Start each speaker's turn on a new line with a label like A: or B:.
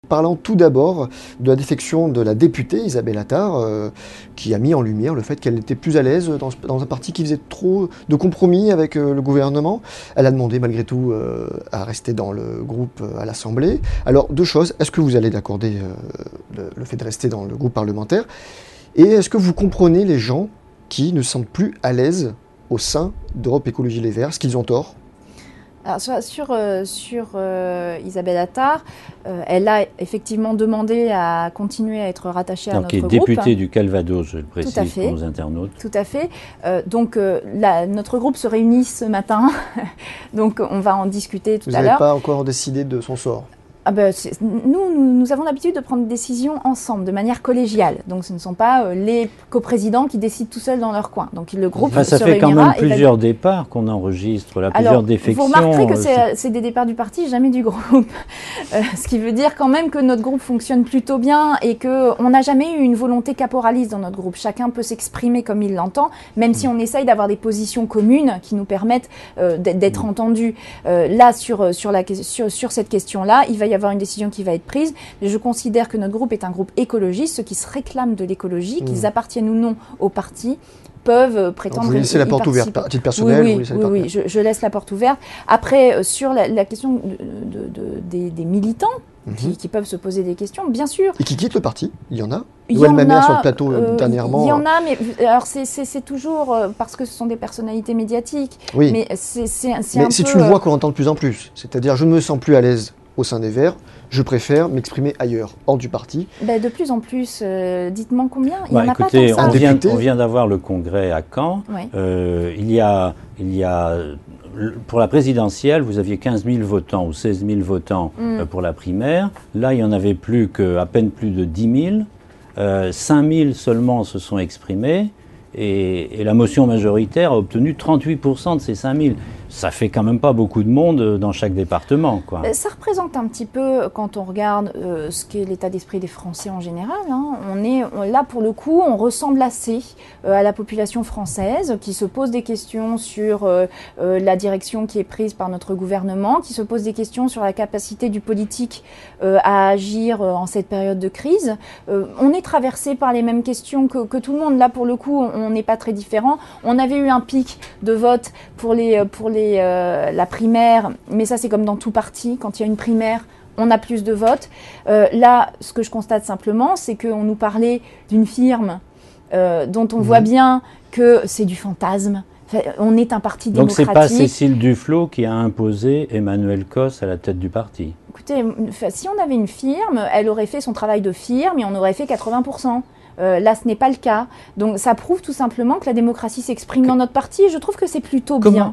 A: Parlant tout d'abord de la défection de la députée Isabelle Attard, qui a mis en lumière le fait qu'elle était plus à l'aise dans un parti qui faisait trop de compromis avec le gouvernement. Elle a demandé malgré tout à rester dans le groupe à l'Assemblée. Alors deux choses, est-ce que vous allez l'accorder le fait de rester dans le groupe parlementaire? Et est-ce que vous comprenez les gens qui ne se sentent plus à l'aise au sein d'Europe Écologie Les Verts? Est-ce qu'ils ont tort?
B: Alors, sur Isabelle Attard, elle a effectivement demandé à continuer à être rattachée à notre groupe.
C: Qui est députée du Calvados, je le précise pour nos internautes.
B: Tout à fait. Notre groupe se réunit ce matin, donc on va en discuter tout à l'heure.
A: Vous n'avez pas encore décidé de son sort?
B: Nous avons l'habitude de prendre des décisions ensemble, de manière collégiale. Donc ce ne sont pas les coprésidents qui décident tout seuls dans leur coin. Donc le groupe se réunira.
C: Ça fait quand même plusieurs départs qu'on enregistre, plusieurs défections.
B: Vous remarquerez que c'est des départs du parti, jamais du groupe. Ce qui veut dire quand même que notre groupe fonctionne plutôt bien et qu'on n'a jamais eu une volonté caporaliste dans notre groupe. Chacun peut s'exprimer comme il l'entend, même si on essaye d'avoir des positions communes qui nous permettent d'être entendus. Là, sur cette question-là, il va y avoir une décision qui va être prise. Mais je considère que notre groupe est un groupe écologiste, ceux qui se réclament de l'écologie, qu'ils appartiennent ou non au parti, peuvent prétendre.
A: Vous laissez la porte ouverte, à titre personnel?
B: Oui, je laisse la porte ouverte. Après, sur la question des militants, qui peuvent se poser des questions, bien sûr.
A: Et qui quittent le parti? Il y en a? Noël Mamère sur le plateau dernièrement.
B: Il y en a, mais alors c'est toujours parce que ce sont des personnalités médiatiques.
A: Oui.
B: Mais c'est
A: une voix qu'on entend de plus en plus. C'est-à-dire, je ne me sens plus à l'aise au sein des Verts, je préfère m'exprimer ailleurs, hors du parti.
B: De plus en plus, dites-moi combien? Il n'y en a pas tant que ça.
C: On vient d'avoir le congrès à Caen.
B: Oui.
C: Il y a pour la présidentielle, vous aviez 15 000 votants ou 16 000 votants pour la primaire. Là, il n'y en avait à peine plus de 10 000. 5 000 seulement se sont exprimés. Et la motion majoritaire a obtenu 38% de ces 5 000. Ça fait quand même pas beaucoup de monde dans chaque département, quoi.
B: Ça représente un petit peu, quand on regarde ce qu'est l'état d'esprit des Français en général, là, pour le coup, on ressemble assez à la population française qui se pose des questions sur la direction qui est prise par notre gouvernement, qui se pose des questions sur la capacité du politique à agir en cette période de crise. On est traversé par les mêmes questions que tout le monde. Là, pour le coup, on n'est pas très différent. On avait eu un pic de vote pour la primaire, mais ça c'est comme dans tout parti, quand il y a une primaire, on a plus de votes. Là, ce que je constate simplement, c'est qu'on nous parlait d'une firme dont on voit bien que c'est du fantasme. On est un parti démocratique.
C: Donc c'est pas Cécile Duflot qui a imposé Emmanuel Cos à la tête du parti?
B: Écoutez, si on avait une firme, elle aurait fait son travail de firme et on aurait fait 80%. Là, ce n'est pas le cas. Donc, ça prouve tout simplement que la démocratie s'exprime dans notre parti et je trouve que c'est plutôt bien.